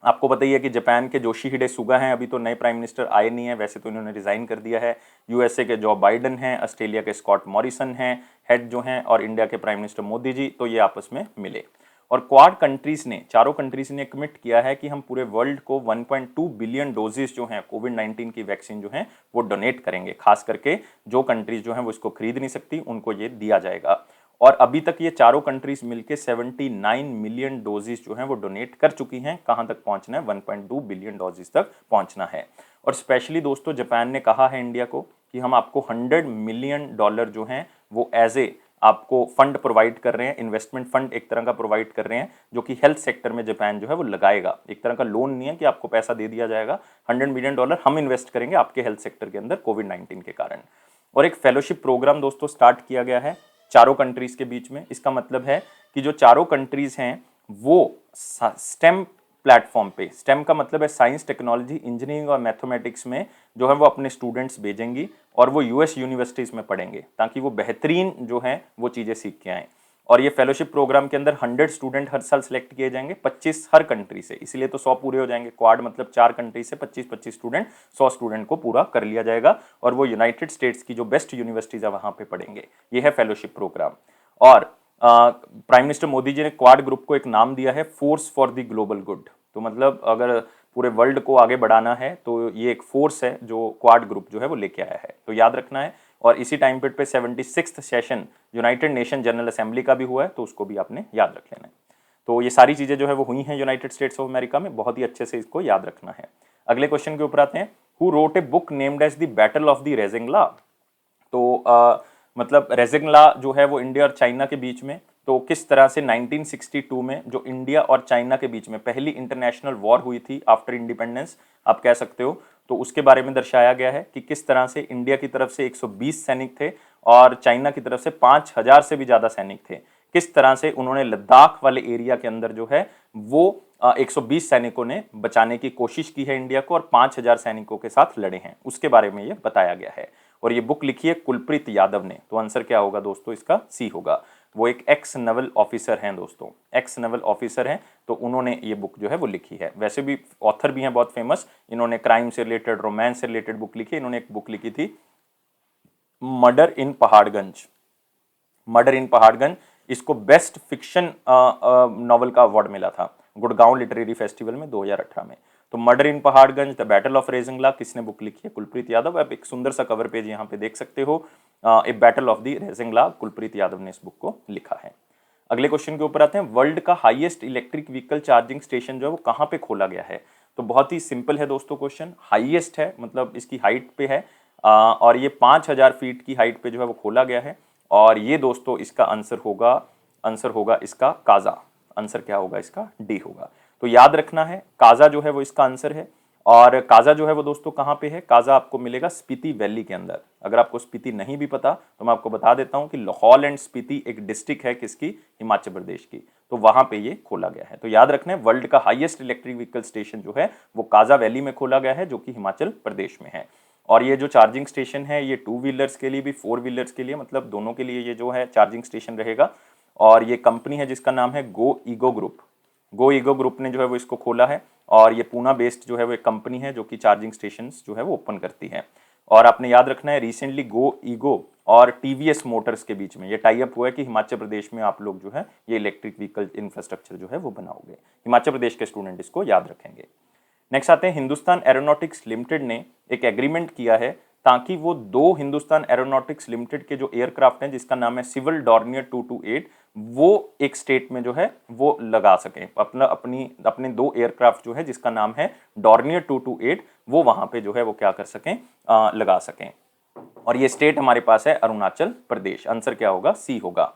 आपको बताइए कि जापान के जोशीहिडे सुगा हैं, अभी तो नए प्राइम मिनिस्टर आए नहीं है, वैसे तो इन्होंने रिजाइन कर दिया है। यूएसए के जो बाइडन हैं, ऑस्ट्रेलिया के स्कॉट मॉरिसन हैं हेड जो हैं, और इंडिया के प्राइम मिनिस्टर मोदी जी, तो ये आपस में मिले। और क्वाड कंट्रीज ने, चारों कंट्रीज ने कमिट किया है कि हम पूरे वर्ल्ड को 1.2 बिलियन डोजेस जो हैं कोविड-19 की वैक्सीन जो हैं वो डोनेट करेंगे। खास करके जो कंट्रीज जो हैं वो इसको खरीद नहीं सकती, उनको ये दिया जाएगा। और अभी तक ये चारों कंट्रीज मिलके 79 मिलियन डोजेस जो हैं वो डोनेट कर चुकी हैं। कहां तक पहुंचना है? 1.2 बिलियन डोजेस तक पहुंचना है। और स्पेशली दोस्तों जापान ने कहा है इंडिया को कि हम आपको $100 मिलियन जो हैं वो एज ए आपको फंड प्रोवाइड कर रहे हैं, इन्वेस्टमेंट फंड एक तरह का प्रोवाइड कर रहे हैं, जो कि हेल्थ सेक्टर में जापान जो है वो लगाएगा। एक तरह का लोन नहीं है कि आपको पैसा दे दिया जाएगा, $100 मिलियन हम इन्वेस्ट करेंगे आपके हेल्थ सेक्टर के अंदर कोविड-19 के कारण। और एक फेलोशिप प्रोग्राम दोस्तों स्टार्ट किया गया है चारों कंट्रीज के बीच में। इसका मतलब है कि जो चारों कंट्रीज हैं वो स्टेम प्लेटफॉर्म पे, स्टेम का मतलब है साइंस, टेक्नोलॉजी, इंजीनियरिंग और मैथमेटिक्स में जो है वो अपने स्टूडेंट्स भेजेंगी और वो यूएस यूनिवर्सिटीज में पढ़ेंगे, ताकि वो बेहतरीन जो हैं वो चीज़ें सीख के आएँ। और ये फेलोशिप प्रोग्राम के अंदर 100 स्टूडेंट हर साल सिलेक्ट किए जाएंगे, 25 हर कंट्री से, इसलिए तो 100 पूरे हो जाएंगे। क्वाड मतलब 4 कंट्री से 25-25 स्टूडेंट, 100 स्टूडेंट को पूरा कर लिया जाएगा, और वो यूनाइटेड स्टेट्स की जो बेस्ट यूनिवर्सिटीज है वहां पे पढ़ेंगे। ये है फेलोशिप प्रोग्राम। और प्राइम मिनिस्टर मोदी जी ने क्वाड ग्रुप को एक नाम दिया है, force for the global good. तो मतलब अगर पूरे वर्ल्ड को आगे बढ़ाना है, तो ये एक फोर्स है जो क्वाड ग्रुप जो है वो लेके आया है, तो याद रखना है। और इसी टाइम पीरियड पे 76वां session United Nation General Assembly का भी हुआ है, तो उसको भी आपने याद रख लेना है। तो ये सारी चीजें जो है वो हुई हैं यूनाइटेड स्टेट्स ऑफ अमेरिका में, बहुत ही अच्छे से इसको याद रखना है। अगले क्वेश्चन के ऊपर आते हैं। Who wrote a book named as the battle of the Rezangla. तो मतलब रेजिंगला जो है वो इंडिया और चाइना के बीच में, तो किस तरह से 1962 में जो इंडिया और चाइना के बीच में पहली इंटरनेशनल वॉर हुई थी आफ्टर इंडिपेंडेंस, आप कह सकते हो, तो उसके बारे में दर्शाया गया है कि किस तरह से इंडिया की तरफ से 120 सैनिक थे और चाइना की तरफ से 5000 से भी ज्यादा सैनिक थे। किस तरह से उन्होंने लद्दाख वाले एरिया के अंदर जो है वो 120 सैनिकों ने बचाने की कोशिश की है इंडिया को और 5000 सैनिकों के साथ लड़े हैं, उसके बारे में ये बताया गया है। और ये बुक लिखी है कुलप्रीत यादव ने, तो आंसर क्या होगा दोस्तों, इसका सी होगा। वो एक एक्स नेवल ऑफिसर हैं दोस्तों, एक्स नेवल ऑफिसर हैं, तो उन्होंने ये बुक जो है वो लिखी है। वैसे भी ऑथर भी हैं बहुत फेमस, इन्होंने क्राइम से रिलेटेड, रोमांस से रिलेटेड बुक लिखी है। इन्होंने एक बुक लिखी थी murder in Paharganj, murder in Paharganj, इसको बेस्ट फिक्शन नॉवल का अवार्ड मिला था गुड़गांव लिटरेरी फेस्टिवल में 2018 में। तो murder in Paharganj, the battle of Rezangla, किसने बुक लिखी है, कुलप्रीत यादव। आप एक सुंदर सा कवर पेज यहाँ पे देख सकते हो, a battle of the Rezangla, Kulpreet Yadav ने इस बुक को लिखा है। अगले क्वेश्चन के ऊपर आते हैं। वर्ल्ड का highest electric vehicle charging station जो है वो कहाँ पे खोला गया है। तो बहुत ही सिंपल है दोस्तों क्वेश्चन, हाईएस्ट है मतलब इसकी हाइट पे है, और ये 5000 फीट की हाइट पे जो है वो खोला गया है। और ये दोस्तों इसका आंसर होगा, आंसर होगा इसका काजा। आंसर क्या होगा इसका, डी होगा। तो याद रखना है काजा जो है वो इसका आंसर है। और काजा जो है वो दोस्तों कहाँ पे है, काजा आपको मिलेगा स्पीति वैली के अंदर। अगर आपको स्पीति नहीं भी पता तो मैं आपको बता देता हूँ कि लाहौल एंड स्पीति एक डिस्ट्रिक्ट है किसकी, हिमाचल प्रदेश की, तो वहां पे ये खोला गया है। तो याद रखना है वर्ल्ड का हाईएस्ट इलेक्ट्रिक व्हीकल स्टेशन जो है वो काजा वैली में खोला गया है, जो कि हिमाचल प्रदेश में है। और ये जो चार्जिंग स्टेशन है ये 2 व्हीलर्स के लिए भी, 4 व्हीलर्स के लिए, मतलब दोनों के लिए ये जो है चार्जिंग स्टेशन रहेगा। और ये कंपनी है जिसका नाम है गो ईगो ग्रुप, गो ईगो ग्रुप ने जो है वो इसको खोला है। और ये पूना बेस्ड जो है वो एक कंपनी है जो कि चार्जिंग स्टेशन जो है वो ओपन करती है। और आपने याद रखना है रिसेंटली गो ईगो और टीवीएस मोटर्स के बीच में ये टाई अप हुआ है कि हिमाचल प्रदेश में आप लोग जो है ये इलेक्ट्रिक व्हीकल इंफ्रास्ट्रक्चर जो है वो बनाओगे। हिमाचल प्रदेश के स्टूडेंट इसको याद रखेंगे। नेक्स्ट आते हैं, हिंदुस्तान एरोनॉटिक्स लिमिटेड ने एक एग्रीमेंट किया है ताकि वो 2 हिंदुस्तान एरोनॉटिक्स लिमिटेड के जो एयरक्राफ्ट हैं जिसका नाम है सिविल डॉर्नियर 228, वो एक स्टेट में जो है वो लगा सकें अपने 2 एयरक्राफ्ट जो है जिसका नाम है डॉर्नियर 228, वो वहां पे जो है वो क्या कर सकें, लगा सकें। और ये स्टेट हमारे पास है अरुणाचल प्रदेश। आंसर क्या होगा, सी होगा।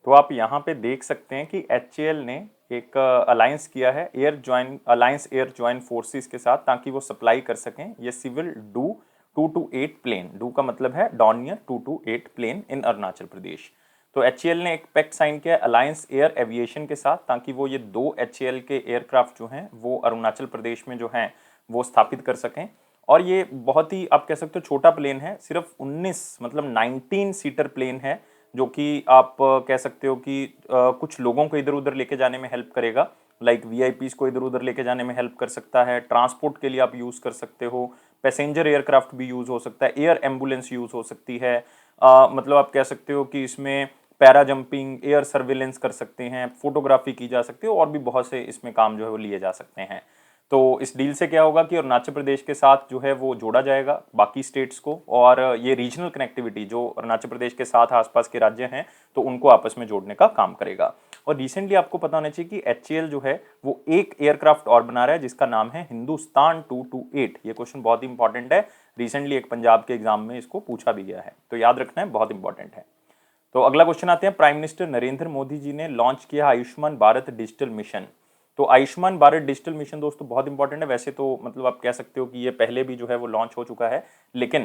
तो आप यहाँ पे देख सकते हैं कि HAL ने एक अलायंस किया है अलायंस एयर ज्वाइंट फोर्सेस के साथ, ताकि वो सप्लाई कर सकें ये सिविल डू 228 प्लेन। डू का मतलब है डॉर्नियर 228 प्लेन इन अरुणाचल प्रदेश। तो HAL ने एक पैक्ट साइन किया अलायंस एयर एविएशन के साथ, ताकि वो ये 2 HAL के एयरक्राफ्ट जो हैं वो अरुणाचल प्रदेश में जो हैं वो स्थापित कर सकें। और ये बहुत ही आप कह सकते हो छोटा प्लेन है, सिर्फ 19 मतलब 19 सीटर प्लेन है, जो कि आप कह सकते हो कि कुछ लोगों को इधर उधर लेके जाने में हेल्प करेगा, लाइक VIPs को इधर उधर लेके जाने में हेल्प कर सकता है, ट्रांसपोर्ट के लिए आप यूज़ कर सकते हो, पैसेंजर एयरक्राफ्ट भी यूज़ हो सकता है, एयर एम्बुलेंस यूज़ हो सकती है, मतलब आप कह सकते हो कि इसमें पैरा जंपिंग, एयर सर्विलेंस कर सकते हैं, फोटोग्राफी की जा सकती है, और भी बहुत से इसमें काम जो है वो लिए जा सकते हैं। तो इस डील से क्या होगा कि अरुणाचल प्रदेश के साथ जो है वो जोड़ा जाएगा बाकी स्टेट्स को, और ये रीजनल कनेक्टिविटी जो अरुणाचल प्रदेश के साथ आसपास के राज्य हैं तो उनको आपस में जोड़ने का काम करेगा। और रिसेंटली आपको पता होना चाहिए कि HAL जो है वो एक एयरक्राफ्ट और बना रहा है जिसका नाम है हिंदुस्तान 228। ये क्वेश्चन बहुत ही इंपॉर्टेंट है, रिसेंटली एक पंजाब के एग्जाम में इसको पूछा भी गया है, तो याद रखना है, बहुत इंपॉर्टेंट है। तो अगला क्वेश्चन आते हैं, प्राइम मिनिस्टर नरेंद्र मोदी जी ने लॉन्च किया आयुष्मान भारत डिजिटल मिशन। तो आयुष्मान भारत डिजिटल मिशन दोस्तों बहुत इंपॉर्टेंट है। वैसे तो मतलब आप कह सकते हो कि ये पहले भी जो है वो लॉन्च हो चुका है, लेकिन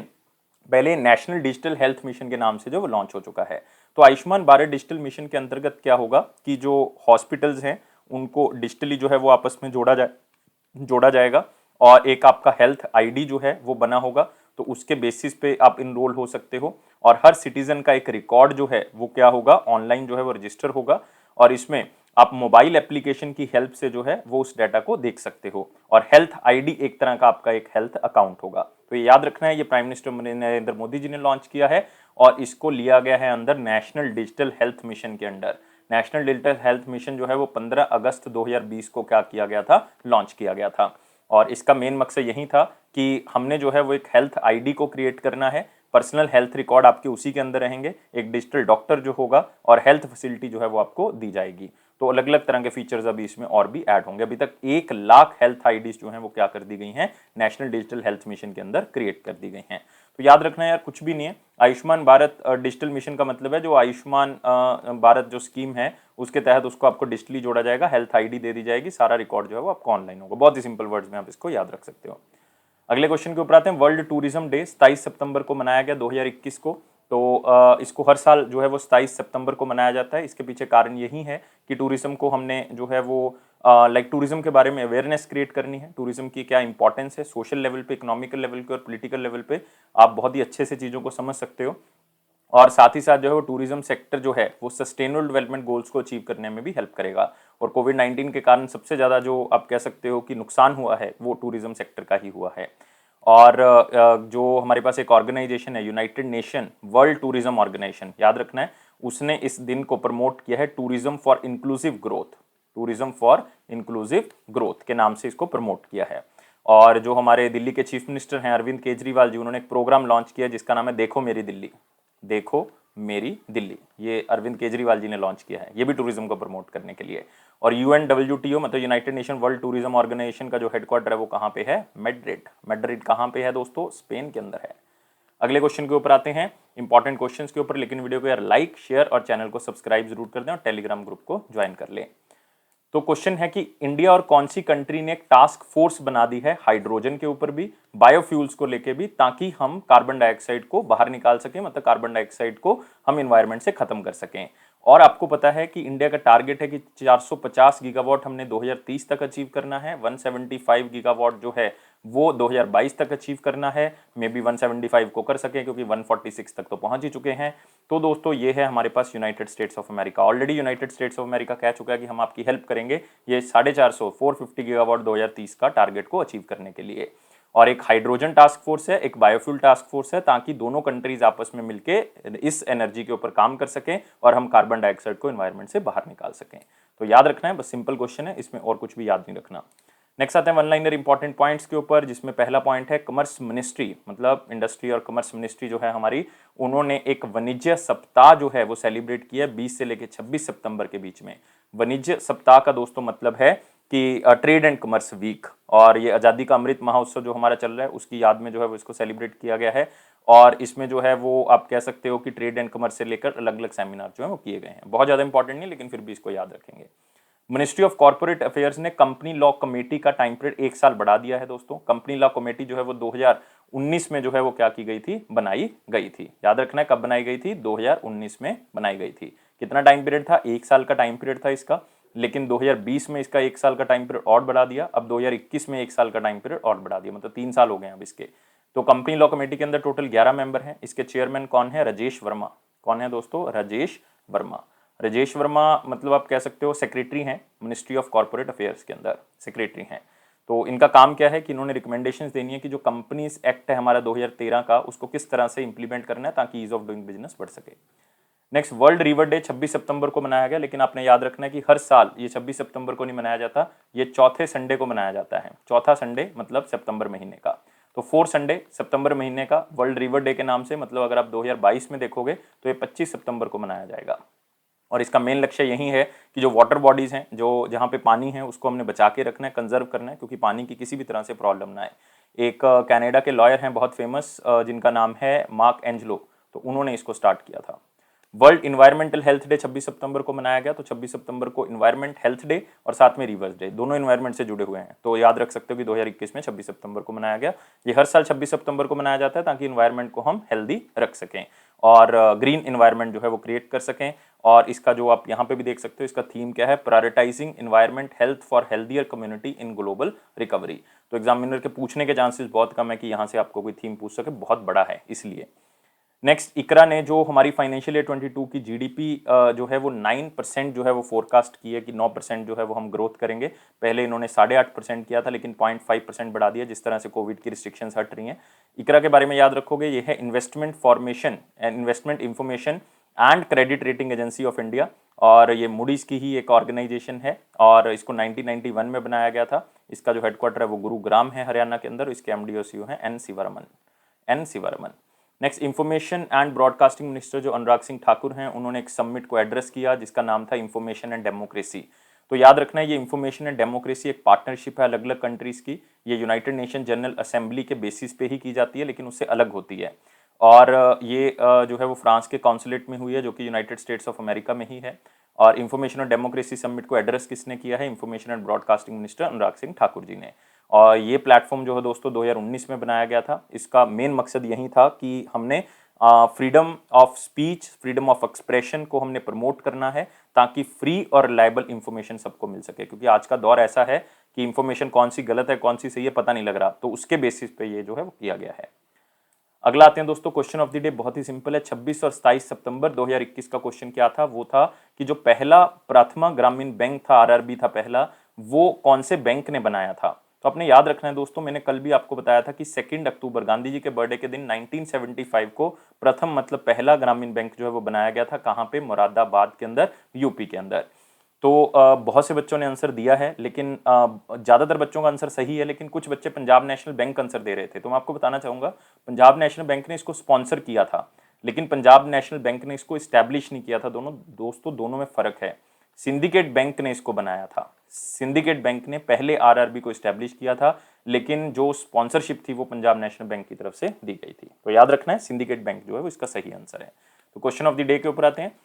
पहले नेशनल डिजिटल हेल्थ मिशन के नाम से जो वो लॉन्च हो चुका है। तो आयुष्मान भारत डिजिटल मिशन के अंतर्गत क्या होगा कि जो हॉस्पिटल्स हैं उनको डिजिटली जो है वो आपस में जोड़ा जाएगा, और एक आपका हेल्थ ID जो है वो बना होगा, तो उसके बेसिस पे आप इनरोल हो सकते हो। और हर सिटीजन का एक रिकॉर्ड जो है वो क्या होगा, ऑनलाइन जो है वो रजिस्टर होगा, और इसमें आप मोबाइल एप्लीकेशन की हेल्प से जो है वो उस डाटा को देख सकते हो। और हेल्थ ID एक तरह का आपका एक हेल्थ अकाउंट होगा। तो ये याद रखना है, ये प्राइम मिनिस्टर नरेंद्र मोदी जी ने लॉन्च किया है, और इसको लिया गया है अंदर नेशनल डिजिटल हेल्थ मिशन के under. National digital health mission जो है वो 15 अगस्त 2020 को क्या किया गया था, लॉन्च किया गया था। और इसका मेन मकसद यही था कि हमने जो है वो एक हेल्थ आईडी को क्रिएट करना है, पर्सनल हेल्थ रिकॉर्ड आपके उसी के अंदर रहेंगे, एक डिजिटल डॉक्टर जो होगा और हेल्थ फैसिलिटी जो है वो आपको दी जाएगी। तो अलग अलग तरह के फीचर्स अभी इसमें और भी ऐड होंगे। अभी तक 1 लाख हेल्थ आईडीज जो हैं वो क्या कर दी गई हैं, नेशनल डिजिटल हेल्थ मिशन के अंदर क्रिएट कर दी गई हैं। तो याद रखना यार, कुछ भी नहीं है। आयुष्मान भारत डिजिटल मिशन का मतलब है जो आयुष्मान भारत जो स्कीम है उसके तहत उसको आपको डिजिटली जोड़ा जाएगा, हेल्थ आईडी दे दी जाएगी, सारा रिकॉर्ड जो है वो आपको ऑनलाइन होगा। बहुत ही सिंपल वर्ड्स में आप इसको याद रख सकते हो। अगले क्वेश्चन के ऊपर आते हैं। वर्ल्ड टूरिज्म डे 27 सितंबर को मनाया गया 2021 को। तो इसको हर साल जो है वो 27 सितंबर को मनाया जाता है। इसके पीछे कारण यही है कि टूरिज्म को हमने जो है वो टूरिज्म के बारे में अवेयरनेस क्रिएट करनी है, टूरिज्म की क्या इंपॉर्टेंस है सोशल लेवल पे, इकोनॉमिकल लेवल पे और पॉलिटिकल लेवल पे। आप बहुत ही अच्छे से चीज़ों को समझ सकते हो। और साथ ही साथ जो है वो टूरिज्म सेक्टर जो है वो सस्टेनेबल डेवलपमेंट गोल्स को अचीव करने में भी हेल्प करेगा। और कोविड-19 के कारण सबसे ज़्यादा जो आप कह सकते हो कि नुकसान हुआ है वो टूरिज्म सेक्टर का ही हुआ है। और जो हमारे पास एक ऑर्गेनाइजेशन है United Nation World Tourism Organisation, याद रखना है, उसने इस दिन को प्रमोट किया है tourism for inclusive growth, tourism for inclusive growth के नाम से इसको प्रमोट किया है। और जो हमारे दिल्ली के चीफ मिनिस्टर हैं अरविंद केजरीवाल जी, उन्होंने एक प्रोग्राम लॉन्च किया जिसका नाम है देखो मेरी दिल्ली, देखो मेरी दिल्ली। ये अरविंद केजरीवाल जी ने लॉन्च किया है, ये भी टूरिज्म को प्रमोट करने के लिए। और UNWTO मतलब United Nation World Tourism Organisation का जो हेडक्वार्टर है वो कहाँ पे है, मैड्रिड। मैड्रिड कहाँ पे है दोस्तों, स्पेन के अंदर है। अगले क्वेश्चन के ऊपर आते हैं, इंपॉर्टेंट क्वेश्चंस के ऊपर। लेकिन वीडियो को यार लाइक शेयर और चैनल को सब्सक्राइब जरूर कर दें और टेलीग्राम ग्रुप को ज्वाइन कर लें। तो क्वेश्चन है कि इंडिया और कौन सी कंट्री ने एक टास्क फोर्स बना दी है हाइड्रोजन के ऊपर भी, बायोफ्यूल्स को लेके भी, ताकि हम कार्बन डाइऑक्साइड को बाहर निकाल सकें, मतलब कार्बन डाइऑक्साइड को हम इन्वायरमेंट से खत्म कर सकें। और आपको पता है कि इंडिया का टारगेट है कि 450 गीगावाट हमने 2030 तक अचीव करना है, 175 गीगावाट जो है वो 2022 तक अचीव करना है। मे बी 175 को कर सके क्योंकि 146 तक तो पहुंच ही चुके हैं। तो दोस्तों ये है हमारे पास United States of America. Already United States of America कह चुका है कि हम आपकी हेल्प करेंगे ये 450 गीगावाट 2030 का टारगेट को अचीव करने के लिए। और एक हाइड्रोजन टास्क फोर्स है, एक बायोफ्यूल टास्क फोर्स है, ताकि दोनों कंट्रीज आपस में मिलके इस एनर्जी के ऊपर काम कर सकें और हम कार्बन डाइऑक्साइड को एनवायरमेंट से बाहर निकाल सकें। तो याद रखना है, बस सिंपल क्वेश्चन है, इसमें और कुछ भी याद नहीं रखना। नेक्स्ट आते हैं वन लाइनर इंपॉर्टेंट पॉइंट्स के ऊपर, जिसमें पहला पॉइंट है कॉमर्स मिनिस्ट्री, मतलब इंडस्ट्री और कॉमर्स मिनिस्ट्री जो है हमारी, उन्होंने एक वाणिज्य सप्ताह जो है वो सेलिब्रेट किया 20 से लेकर 26 सितंबर के बीच में। वाणिज्य सप्ताह का दोस्तों मतलब है कि ट्रेड एंड कॉमर्स वीक, और ये आज़ादी का अमृत महोत्सव जो हमारा चल रहा है उसकी याद में जो है वो इसको सेलिब्रेट किया गया है। और इसमें जो है वो आप कह सकते हो कि ट्रेड एंड कॉमर्स से लेकर अलग अलग सेमिनार जो है वो किए गए हैं। बहुत ज़्यादा इंपॉर्टेंट नहीं, लेकिन फिर भी इसको याद रखेंगे। मिनिस्ट्री ऑफ कॉर्पोरेट अफेयर्स ने कंपनी लॉ कमेटी का टाइम पीरियड 1 साल बढ़ा दिया है दोस्तों। कंपनी लॉ कमेटी जो है वो 2019 में जो है वो क्या की गई थी, बनाई गई थी। याद रखना है कब बनाई गई थी, 2019 में बनाई गई थी। कितना टाइम पीरियड था, 1 साल का टाइम पीरियड था इसका, लेकिन 2020 में इसका 1 साल का टाइम पीरियड और बढ़ा दिया। अब 2021 में 1 साल का टाइम पीरियड और बढ़ा दिया, मतलब 3 साल हो गए अब इसके। तो कंपनी लॉ कमेटी के अंदर टोटल 11 मेंबर हैं। इसके चेयरमैन कौन है, राजेश वर्मा। कौन है दोस्तों, राजेश वर्मा। राजेश वर्मा मतलब आप कह सकते हो सेक्रेटरी हैं मिनिस्ट्री ऑफ कॉर्पोरेट अफेयर्स के अंदर, सेक्रेटरी हैं। तो इनका काम क्या है कि इन्होंने रिकमेंडेशंस देनी है कि जो कंपनीज एक्ट है हमारा 2013 का, उसको किस तरह से इंप्लीमेंट करना है ताकि ईज ऑफ डूइंग बिजनेस बढ़ सके। नेक्स्ट, वर्ल्ड रिवर डे 26 सितंबर को मनाया गया, लेकिन आपने याद रखना है कि हर साल ये 26 सितंबर को नहीं मनाया जाता, ये चौथे संडे को मनाया जाता है। चौथा संडे मतलब सितंबर महीने का। तो 4 संडे सितंबर महीने का वर्ल्ड रिवर डे के नाम से, मतलब अगर आप 2022 में देखोगे तो ये 25 सितंबर को मनाया जाएगा। और इसका मेन लक्ष्य यही है कि जो वाटर बॉडीज़ हैं, जो जहाँ पे पानी है उसको हमने बचा के रखना है, कंजर्व करना है, क्योंकि पानी की किसी भी तरह से प्रॉब्लम ना आए। एक कनाडा के लॉयर हैं बहुत फेमस, जिनका नाम है मार्क एंजलो, तो उन्होंने इसको स्टार्ट किया था। वर्ल्ड इन्वायरमेंटल हेल्थ डे 26 सितंबर को मनाया गया। तो 26 सितंबर को इन्वायरमेंट हेल्थ डे और साथ में रिवर्स डे, दोनों इन्वायरमेंट से जुड़े हुए हैं। तो याद रख सकते हो कि 2021 में 26 सितंबर को मनाया गया। ये हर साल 26 सितंबर को मनाया जाता है ताकि इन्वायरमेंट को हम हेल्दी रख सकें और ग्रीन इन्वायरमेंट जो है वो क्रिएट कर सकें। और इसका जो आप यहाँ पे भी देख सकते हो, इसका थीम क्या है, prioritising environment health for healthier community in global recovery. तो एग्जामिनर के पूछने के चांसेस बहुत कम है कि यहाँ से आपको कोई थीम पूछ सके, बहुत बड़ा है इसलिए। नेक्स्ट, इकरा ने जो हमारी फाइनेंशियल ईयर 22 की जीडीपी जो है वो 9% जो है वो फोरकास्ट की है कि 9% जो है वो हम ग्रोथ करेंगे। पहले इन्होंने 8.5% किया था, लेकिन 0.5% बढ़ा दिया जिस तरह से कोविड की रिस्ट्रिक्शंस हट रही हैं। इकरा के बारे में याद रखोगे, ये है investment formation and investment information and credit rating agency of India, और ये मूडीज की ही एक ऑर्गेनाइजेशन है और इसको 1991 में बनाया गया था। इसका जो हेडक्वार्टर है वो गुरुग्राम है हरियाणा के अंदर। इसके एमडी और सीईओ हैं N C Varman. Next, information and broadcasting minister जो अनुराग सिंह ठाकुर हैं, उन्होंने एक समिट को एड्रेस किया जिसका नाम था इंफॉर्मेशन एंड डेमोक्रेसी। तो याद रखना है, ये इंफॉर्मेशन एंड डेमोक्रेसी एक पार्टनरशिप है अलग अलग कंट्रीज की। ये यूनाइटेड नेशन जनरल असेंबली के बेसिस पे ही की जाती है, लेकिन उससे अलग होती है। और ये जो है वो फ्रांस के कॉन्सुलेट में हुई है, जो कि यूनाइटेड स्टेट्स ऑफ अमेरिका में ही है। और इंफॉर्मेशन और डेमोक्रेसी समिट को एड्रेस किसने किया है? Information and broadcasting minister Anurag Singh Thakur ji ने। और ये प्लेटफॉर्म जो है दोस्तों 2019 में बनाया गया था। इसका मेन मकसद यही था कि हमने freedom of speech, freedom of expression को हमने प्रमोट करना है, ताकि फ्री और रिलायबल इंफॉर्मेशन सबको मिल सके। क्योंकि आज का दौर ऐसा है कि इंफॉर्मेशन कौन सी गलत है कौन सी सही है पता नहीं लग रहा, तो उसके बेसिस पे ये जो है वो किया गया है। अगला आते हैं दोस्तों, क्वेश्चन ऑफ द डे बहुत ही सिंपल है। 26 और 27 सितंबर 2021 का क्वेश्चन क्या था? वो था कि जो पहला प्रथमा ग्रामीण बैंक था, आरआरबी था पहला, वो कौन से बैंक ने बनाया था? तो आपने याद रखना है दोस्तों, मैंने कल भी आपको बताया था कि 2 अक्टूबर गांधी जी के बर्थडे के दिन 1975 को प्रथम मतलब पहला ग्रामीण बैंक जो है वो बनाया गया था। कहाँ पे? मुरादाबाद के अंदर, यूपी के अंदर। तो बहुत से बच्चों ने आंसर दिया है, लेकिन ज़्यादातर बच्चों का आंसर सही है, लेकिन कुछ बच्चे पंजाब नेशनल बैंक आंसर दे रहे थे। तो मैं आपको बताना चाहूँगा, पंजाब नेशनल बैंक ने इसको स्पॉन्सर किया था, लेकिन पंजाब नेशनल बैंक ने इसको इस्टेब्लिश नहीं किया था। दोनों में फ़र्क है। सिंडिकेट बैंक ने इसको बनाया था। सिंडिकेट बैंक ने पहले आरआरबी को इस्टेब्लिश किया था, लेकिन जो स्पॉन्सरशिप थी वो पंजाब नेशनल बैंक की तरफ से दी गई थी। तो याद रखना है, सिंडिकेट बैंक जो है वो इसका सही आंसर है। तो क्वेश्चन ऑफ द डे के ऊपर आते हैं।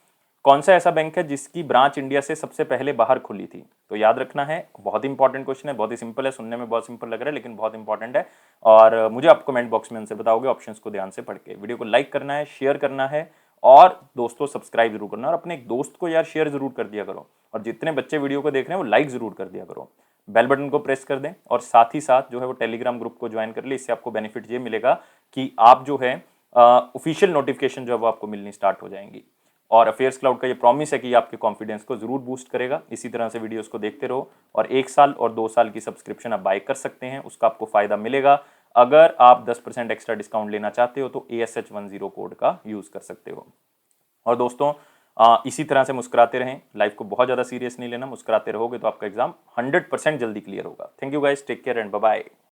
कौन सा ऐसा बैंक है जिसकी ब्रांच इंडिया से सबसे पहले बाहर खुली थी? तो याद रखना है, बहुत इंपॉर्टेंट क्वेश्चन है, बहुत ही सिंपल है, सुनने में बहुत सिंपल लग रहा है लेकिन बहुत इंपॉर्टेंट है। और मुझे आप कमेंट बॉक्स में आंसर बताओगे ऑप्शंस को ध्यान से पढ़ के। वीडियो को लाइक करना है, शेयर करना है और दोस्तों सब्सक्राइब जरूर करना, और अपने एक दोस्त को यार शेयर जरूर कर दिया करो। और जितने बच्चे वीडियो को देख रहे हैं वो लाइक जरूर कर दिया करो, बेल बटन को प्रेस कर दें, और साथ ही साथ जो है वो टेलीग्राम ग्रुप को ज्वाइन कर ले। इससे आपको बेनिफिट ये मिलेगा कि आप जो है ऑफिशियल नोटिफिकेशन जो है वो आपको मिलनी स्टार्ट हो जाएंगी। और अफेयर्स क्लाउड का ये प्रॉमिस है कि आपके कॉन्फिडेंस को जरूर बूस्ट करेगा। इसी तरह से वीडियोस को देखते रहो, और 1 साल और 2 साल की सब्सक्रिप्शन आप बाय कर सकते हैं, उसका आपको फायदा मिलेगा। अगर आप 10% एक्स्ट्रा डिस्काउंट लेना चाहते हो तो ASH10 कोड का यूज कर सकते हो। और दोस्तों इसी तरह से मुस्कुराते रहें, लाइफ को बहुत ज़्यादा सीरियस नहीं लेना, मुस्कुराते रहोगे तो आपका एग्जाम 100% जल्दी क्लियर होगा। Thank you guys, take care and bye bye.